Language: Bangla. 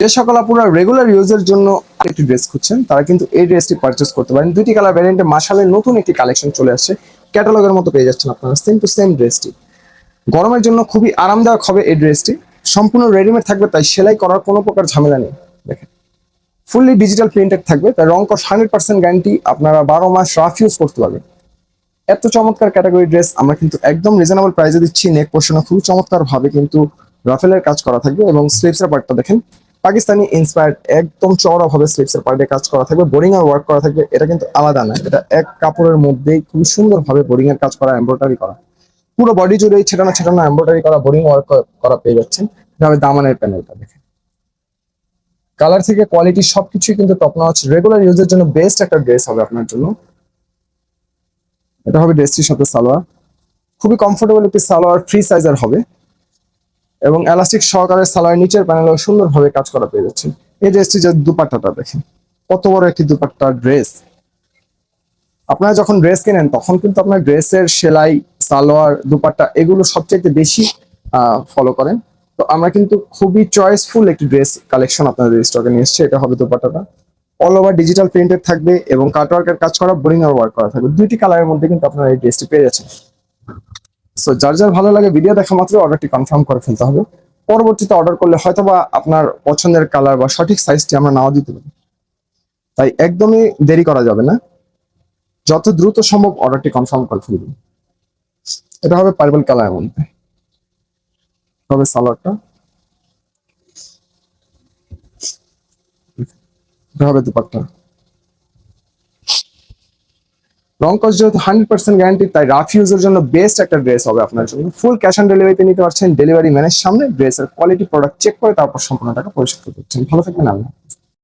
যে সকল আপুরা রেগুলার ইউজের জন্য একটি ড্রেস খুঁজছেন তারা কিন্তু এই ড্রেসটি পারচেস করতে পারেন। দুইটি কালার ভ্যারিয়েন্টে মাশাআল্লাহ নতুন একটি কালেকশন চলে আসছে। ক্যাটালগের মতো পেয়ে যাচ্ছেন আপনারা সেম টু সেম ড্রেসটি। গরমের জন্য খুবই আরামদায়ক হবে এই ড্রেসটি। সম্পূর্ণ রেডিমেড থাকবে, তাই সেলাই করার কোনো প্রকার ঝামেলা নেই। দেখেন ফুললি ডিজিটাল প্রিন্টেড থাকবে, তাই রং কস 100% গ্যারান্টি। আপনারা 12 মাস রাফ ইউজ করতে পারবেন। এত চমৎকার ক্যাটাগরি ড্রেস আমরা কিন্তু একদম রিজনেবল প্রাইসে দিচ্ছি। নেক পোর্শনে খুবই চমৎকার ভাবে কিন্তু রাফেলের কাজ করা থাকবে এবং স্লিভসের পার্টটা দেখেন পাকিস্তানি ইন্সপায়ার্ড একদম চওড়া ভাবে স্লিভসের পার্টে কাজ করা থাকবে, বোরিং এর ওয়ার্ক করা থাকবে। এটা কিন্তু আলাদা না, এটা এক কাপড়ের মধ্যেই খুব সুন্দর ভাবে বোরিং এর কাজ করা, এমব্রয়ডারি করা, পুরো বডি জুড়ে ছেটানো ছেটানো এমব্রয়ডারি করা, বোরিং ওয়ার্ক করা পেয়ে যাচ্ছেন। এভাবে দামানের প্যানেলটা দেখেন, কালার থেকে কোয়ালিটি সবকিছুই কিন্তু টপ নচ। রেগুলার ইউজের জন্য বেস্ট একটা ড্রেস হবে আপনার জন্য। এটা হবে ড্রেসটির সাথে সালোয়ার, খুবই কমফোর্টেবল একটি সালোয়ার, ফ্রি সাইজের হবে এবং এলাস্টিক সহকারে সালোয়ার নিচের প্যানেলেও সুন্দরভাবে কাজ করা পেয়ে যাচ্ছেন। এই ড্রেসটি যে দুপাট্টাটা দেখেন কত বড় একটি দুপাট্টা ড্রেস। আপনারা যখন ড্রেস কেনেন তখন কিন্তু আপনার ড্রেসের সেলাই, সালোয়ার, দুপাট্টা এগুলো সবচেয়ে বেশি ফলো করেন। তো আমরা কিন্তু খুবই চয়েসফুল একটি ড্রেস কালেকশন আপনাদের স্টকে নিয়ে এসেছি। এটা হবে দুপাট্টাটা, অল ওভার ডিজিটাল প্রিন্টেড থাকবে এবং কাটওয়ার্কের কাজ করা, বোরিং এর ওয়ার্ক করা থাকবে। দুইটি কালারের মধ্যে কিন্তু আপনারা এই ড্রেসটি পেয়ে যাচ্ছেন। সো যার যার ভালো লাগে ভিডিও দেখা মাত্র অর্ডারটি কনফার্ম করে ফেলতে হবে। পরবর্তীতে অর্ডার করলে হয়তোবা আপনার পছন্দের কালার বা সঠিক সাইজটি আমরা নাও দিতে পারি, তাই একদমই দেরি করা যাবে না। যত দ্রুত সম্ভব অর্ডারটি কনফার্ম করে ফেলবেন। এটা হবে পার্পল কালারের মধ্যে, হবে সালোয়ারটা, এটা হবে দুপাট্টা। রং কস যেহেতু 100% গ্যারান্টি, তাই রাফ ইউজের জন্য বেস্ট একটা ড্রেস হবে আপনার জন্য। ফুল ক্যাশ অন ডেলিভারিতে নিতে পারছেন। ডেলিভারি ম্যানের সামনে ড্রেসের কোয়ালিটি প্রোডাক্ট চেক করে তারপর সম্পূর্ণ টাকা পরিশোধ করতে পারছেন। ভালো থাকবেন। আল্লাহ।